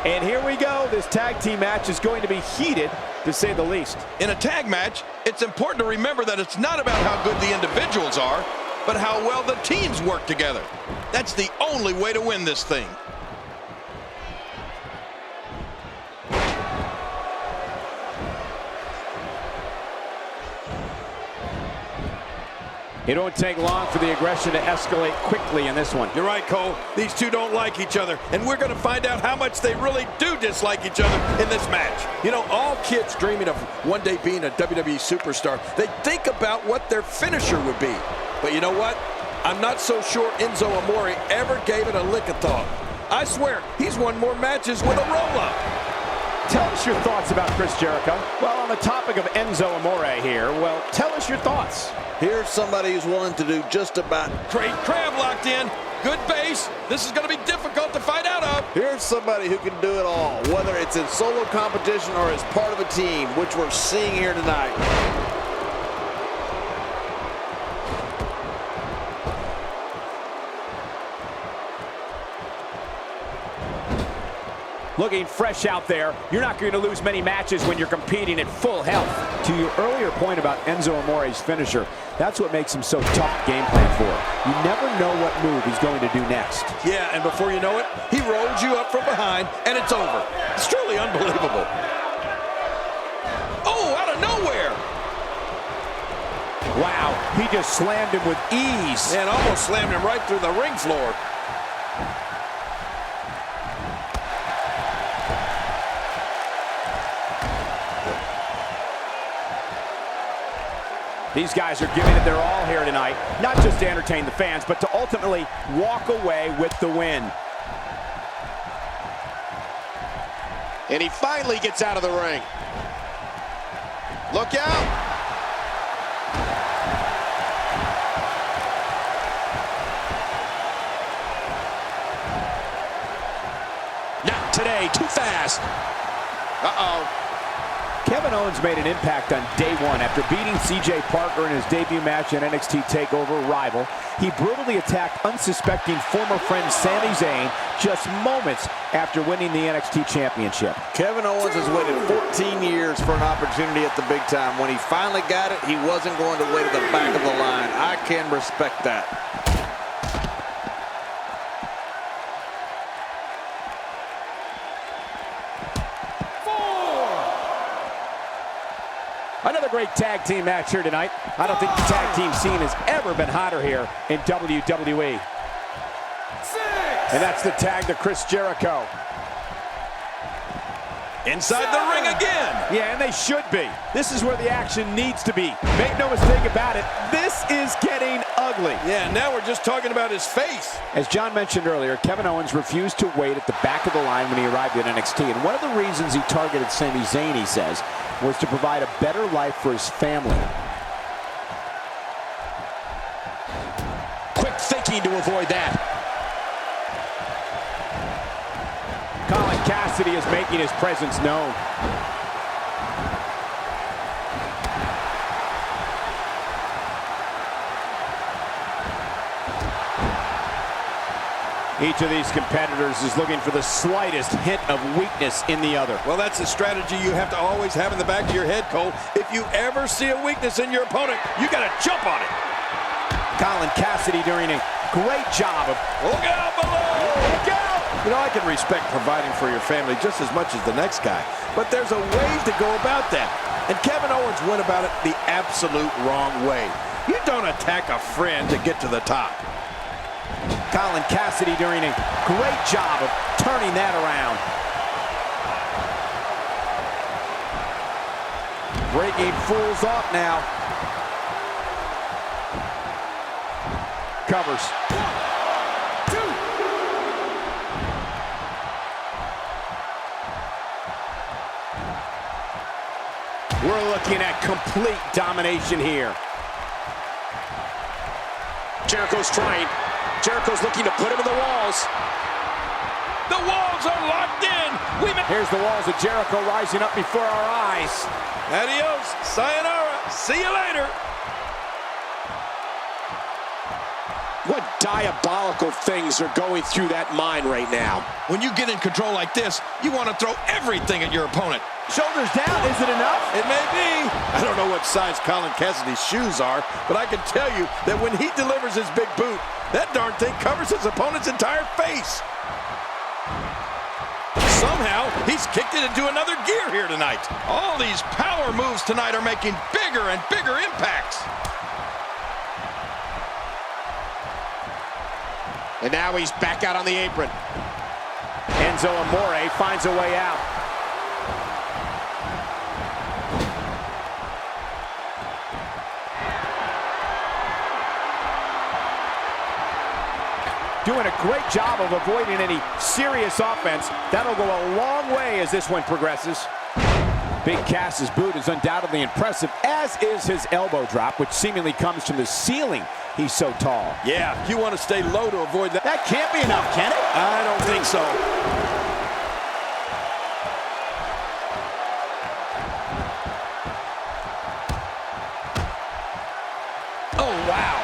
And here we go. This tag team match is going to be heated, to say the least. In a tag match, it's important to remember that it's not about how good the individuals are, but how well the teams work together. That's the only way to win this thing. It won't take long for the aggression to escalate quickly in this one. You're right, Cole. These two don't like each other, and we're going to find out how much they really do dislike each other in this match. You know, all kids dreaming of one day being a WWE superstar, they think about what their finisher would be. But you know what? I'm not so sure Enzo Amore ever gave it a lick of thought. I swear, he's won more matches with a roll-up. Tell us your thoughts about Chris Jericho. Well, on the topic of Enzo Amore here, well, tell us your thoughts. Here's somebody who's willing to do just about. Great crab locked in. Good base. This is going to be difficult to fight out of. Here's somebody who can do it all, whether it's in solo competition or as part of a team, which we're seeing here tonight. Looking fresh out there. You're not going to lose many matches when you're competing at full health. To your earlier point about Enzo Amore's finisher, that's what makes him so tough to game plan for. You never know what move he's going to do next. Yeah, and before you know it, he rolls you up from behind, and it's over. It's truly unbelievable. Oh, out of nowhere. Wow, he just slammed him with ease. And almost slammed him right through the ring floor. These guys are giving it their all here tonight, not just to entertain the fans, but to ultimately walk away with the win. And he finally gets out of the ring. Look out! Not today, too fast. Uh-oh. Kevin Owens made an impact on day one after beating CJ Parker in his debut match in NXT TakeOver Rival. He brutally attacked unsuspecting former friend Sami Zayn just moments after winning the NXT Championship. Kevin Owens has waited 14 years for an opportunity at the big time. When he finally got it, he wasn't going to wait at the back of the line. I can respect that. Another great tag team match here tonight. I don't think the tag team scene has ever been hotter here in WWE. And that's the tag to Chris Jericho. Inside the ring again. Yeah, and they should be. This is where the action needs to be. Make no mistake about it, this is getting ugly. Yeah, now we're just talking about his face. As John mentioned earlier, Kevin Owens refused to wait at the back of the line when he arrived at NXT. And one of the reasons he targeted Sami Zayn, he says, was to provide a better life for his family. Quick thinking to avoid that. Colin Cassidy is making his presence known. Each of these competitors is looking for the slightest hint of weakness in the other. Well, that's a strategy you have to always have in the back of your head, Cole. If you ever see a weakness in your opponent, you got to jump on it. Colin Cassidy doing a great job of... Look out below! Look out! You know, I can respect providing for your family just as much as the next guy, but there's a way to go about that. And Kevin Owens went about it the absolute wrong way. You don't attack a friend to get to the top. Colin Cassidy doing a great job of turning that around. Breaking fools off now. Covers. 1, 2. We're looking at complete domination here. Jericho's trying. Jericho's looking to put him in the walls. The walls are locked in. Here's the walls of Jericho rising up before our eyes. Adios, sayonara, see you later. What diabolical things are going through that mind right now? When you get in control like this, you want to throw everything at your opponent. Shoulders down, is it enough? It may be. I don't know what size Colin Cassidy's shoes are, but I can tell you that when he delivers his big boot, that darn thing covers his opponent's entire face. Somehow, he's kicked it into another gear here tonight. All these power moves tonight are making bigger and bigger impacts. And now he's back out on the apron. Enzo Amore finds a way out. Doing a great job of avoiding any serious offense. That'll go a long way as this one progresses. Big Cass's boot is undoubtedly impressive, as is his elbow drop, which seemingly comes from the ceiling. He's so tall. Yeah, you want to stay low to avoid that. That can't be enough, can it? I don't think so. Oh, wow.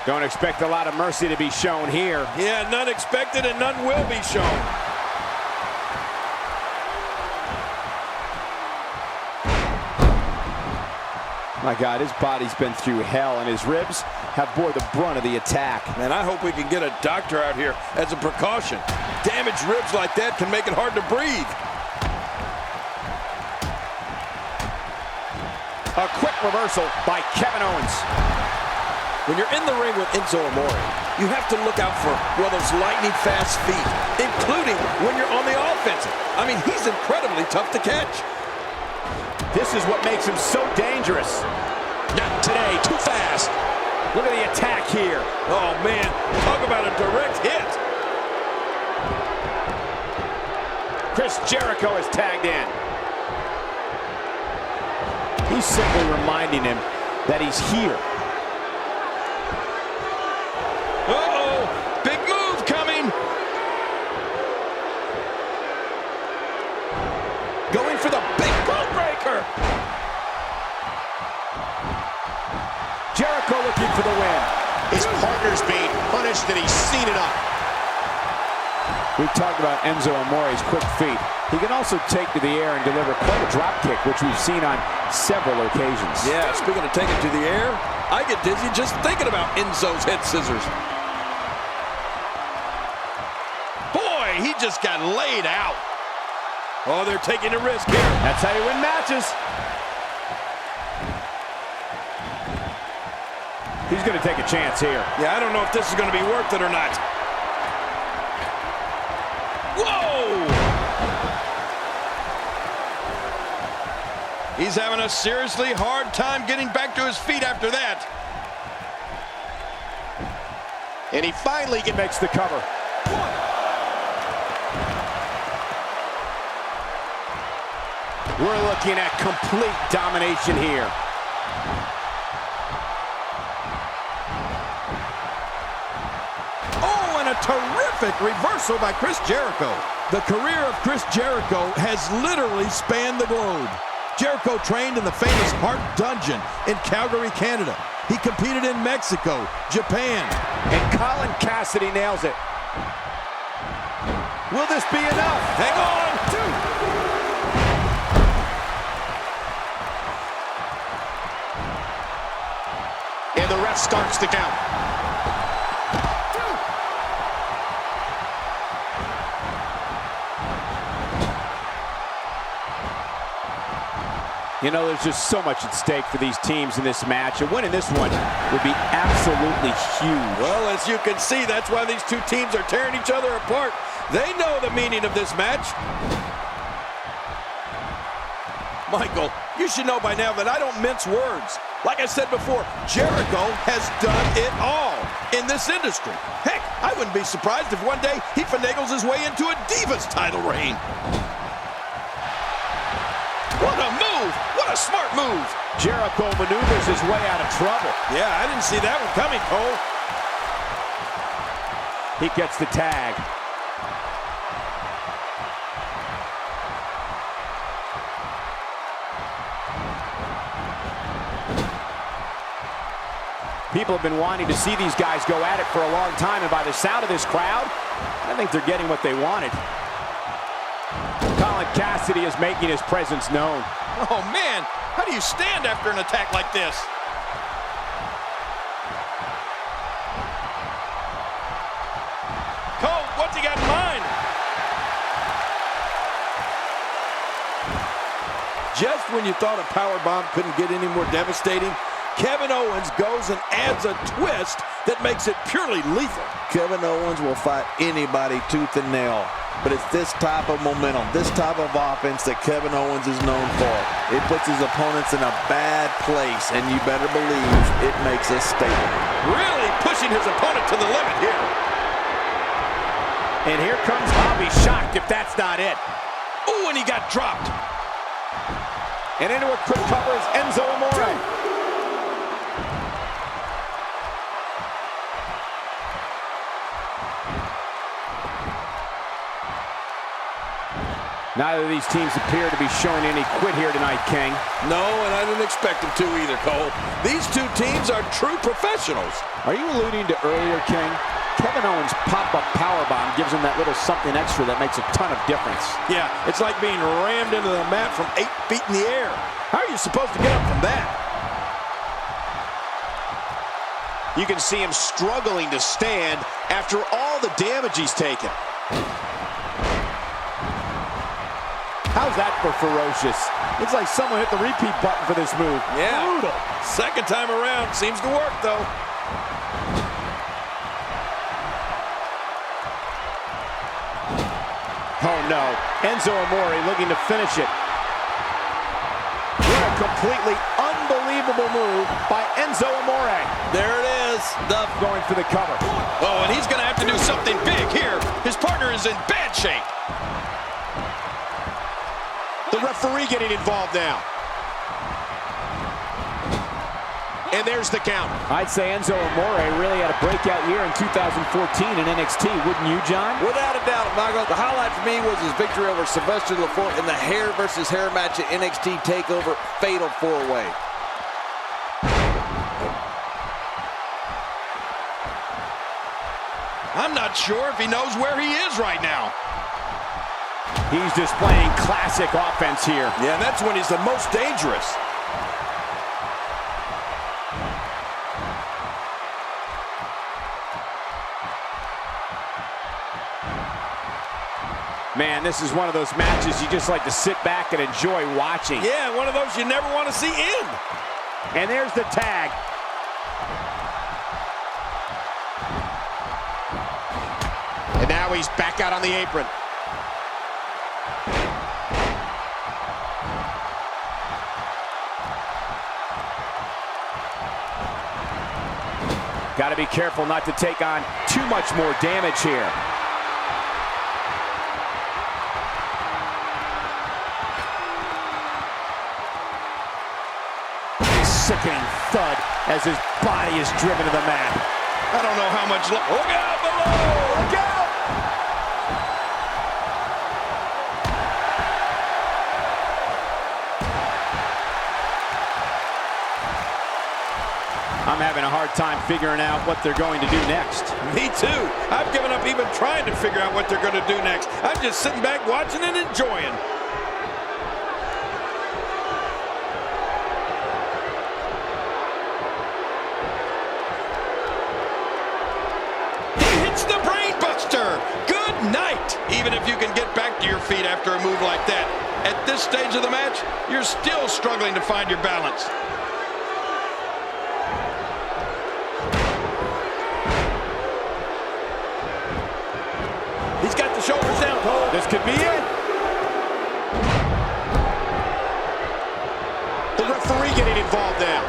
Don't expect a lot of mercy to be shown here. Yeah, none expected and none will be shown. My God, his body's been through hell, and his ribs have bore the brunt of the attack. Man, I hope we can get a doctor out here as a precaution. Damaged ribs like that can make it hard to breathe. A quick reversal by Kevin Owens. When you're in the ring with Enzo Amore, you have to look out for, well, those lightning-fast feet, including when you're on the offensive. I mean, he's incredibly tough to catch. This is what makes him so dangerous. Not today, too fast. Look at the attack here. Oh, man, talk about a direct hit. Chris Jericho is tagged in. He's simply reminding him that he's here. Uh-oh, big move coming. Going for the big bone breaker. Jericho looking for the win. His partner's being punished and he's seen enough. We've talked about Enzo Amore's quick feet. He can also take to the air and deliver quite a drop kick, which we've seen on several occasions. Yeah, speaking of taking to the air, I get dizzy just thinking about Enzo's head scissors. Boy, he just got laid out. Oh, they're taking a risk here. That's how you win matches. He's going to take a chance here. Yeah, I don't know if this is going to be worth it or not. Whoa! He's having a seriously hard time getting back to his feet after that. And he finally makes the cover. We're looking at complete domination here. Oh, and a terrific reversal by Chris Jericho. The career of Chris Jericho has literally spanned the globe. Jericho trained in the famous Heart Dungeon in Calgary, Canada. He competed in Mexico, Japan. And Colin Cassidy nails it. Will this be enough? Hang on. And the ref starts the count. You know, there's just so much at stake for these teams in this match, and winning this one would be absolutely huge. Well, as you can see, that's why these two teams are tearing each other apart. They know the meaning of this match. Michael, you should know by now that I don't mince words. Like I said before, Jericho has done it all in this industry. Heck, I wouldn't be surprised if one day he finagles his way into a Divas title reign. What a move! What a smart move! Jericho maneuvers his way out of trouble. Yeah, I didn't see that one coming, Cole. He gets the tag. People have been wanting to see these guys go at it for a long time, and by the sound of this crowd, I think they're getting what they wanted. Colin Cassidy is making his presence known. Oh, man, how do you stand after an attack like this? Cole, what's he got in mind? Just when you thought a powerbomb couldn't get any more devastating, Kevin Owens goes and adds a twist that makes it purely lethal. Kevin Owens will fight anybody tooth and nail, but it's this type of momentum, this type of offense that Kevin Owens is known for. It puts his opponents in a bad place, and you better believe it makes a statement. Really pushing his opponent to the limit here. And here comes, I'll be shocked if that's not it. Oh, and he got dropped. And into a quick cover is Enzo Amore. Neither of these teams appear to be showing any quit here tonight, King. No, and I didn't expect them to either, Cole. These two teams are true professionals. Are you alluding to earlier, King? Kevin Owens' pop-up powerbomb gives him that little something extra that makes a ton of difference. Yeah, it's like being rammed into the mat from 8 feet in the air. How are you supposed to get up from that? You can see him struggling to stand after all the damage he's taken. How's that for ferocious? Looks like someone hit the repeat button for this move. Yeah. Brutal. Second time around. Seems to work, though. Oh, no. Enzo Amore looking to finish it. What a completely unbelievable move by Enzo Amore. There it is. Duff going for the cover. Oh, and he's going to have to do something big here. His partner is in bad shape. The referee getting involved now. And there's the count. I'd say Enzo Amore really had a breakout year in 2014 in NXT, wouldn't you, John? Without a doubt, Michael. The highlight for me was his victory over Sylvester Lafort in the hair versus hair match at NXT TakeOver Fatal 4-Way. I'm not sure if he knows where he is right now. He's displaying classic offense here. Yeah, and that's when he's the most dangerous. Man, this is one of those matches you just like to sit back and enjoy watching. Yeah, one of those you never want to see end. And there's the tag. And now he's back out on the apron. Got to be careful not to take on too much more damage here. Sickening thud as his body is driven to the mat. I don't know how much look out below! Look out! I'm having a hard time figuring out what they're going to do next. Me too. I've given up even trying to figure out what they're going to do next. I'm just sitting back watching and enjoying. He hits the brain buster. Good night. Even if you can get back to your feet after a move like that, at this stage of the match, you're still struggling to find your balance. He's got the shoulders down, Cole. This could be it. The referee getting involved now.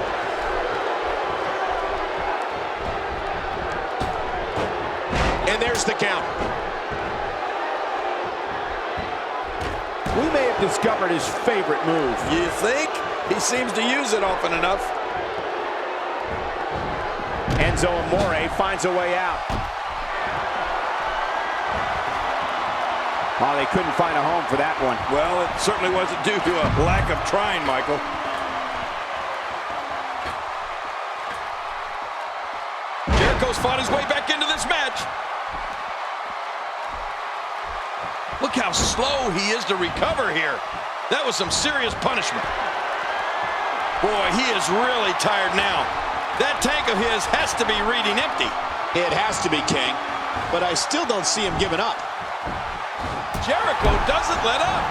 And there's the count. We may have discovered his favorite move. You think? He seems to use it often enough. Enzo Amore finds a way out. Oh, they couldn't find a home for that one. Well, it certainly wasn't due to a lack of trying, Michael. Jericho's fought his way back into this match. Look how slow he is to recover here. That was some serious punishment. Boy, he is really tired now. That tank of his has to be reading empty. It has to be, King, but I still don't see him giving up. Jericho doesn't let up.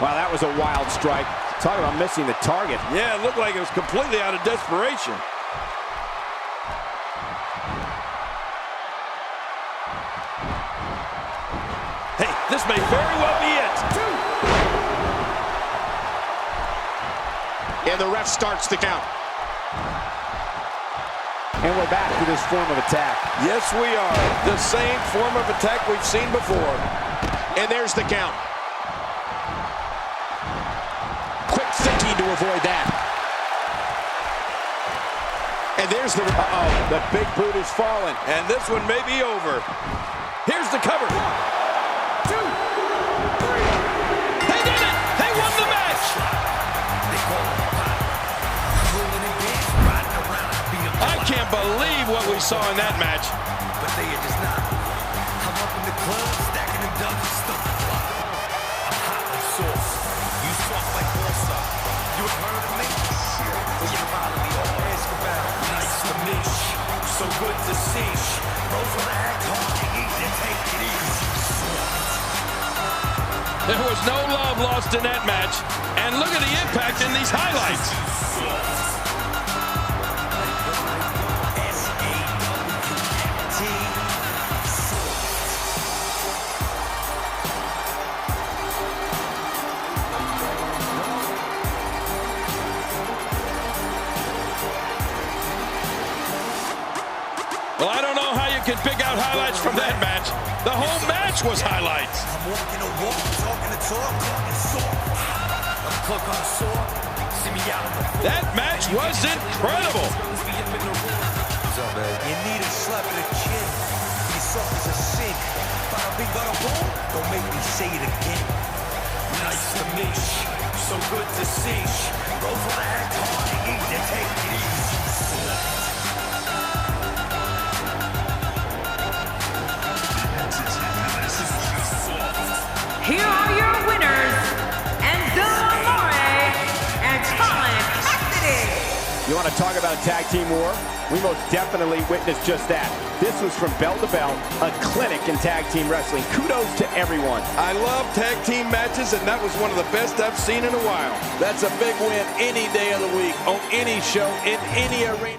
Wow, that was a wild strike. Talk about missing the target. Yeah, it looked like it was completely out of desperation. Hey, this may very well be it. And the ref starts the count. And we're back to this form of attack. Yes, we are. The same form of attack we've seen before. And there's the count. Quick thinking to avoid that. And there's the... Uh-oh, the big boot is falling. And this one may be over. Here's the cover. 1, 2, 3. They did it! They won the match! I can't believe what we saw in that match. But they are just not. I'm up in the club, stacking them dubs, stuffing fly. I'm hot like sauce. You soft like balsa. You have heard of me? Well, you're probably all ask about. Nice to meet you. So good to see you. Rose on the act hard, you need to take it easy. There was no love lost in that match. And look at the impact in these highlights. Well, I don't know how you can pick out highlights from that match. The whole match was highlights. I'm walking the walk, talking the talk, talking soft. I'm cook on the sword. See me out on the floor. That match was incredible. You need a slap in the chin. You soft as a sink. Bada bing, bada boom. Don't make me say it again. Nice to meet you. So good to see you. Rose on the act hard, you need to take it easy. Here are your winners, Enzo Amore and Owens Jericho. You want to talk about a tag team war? We most definitely witnessed just that. This was from bell to bell, a clinic in tag team wrestling. Kudos to everyone. I love tag team matches, and that was one of the best I've seen in a while. That's a big win any day of the week, on any show, in any arena.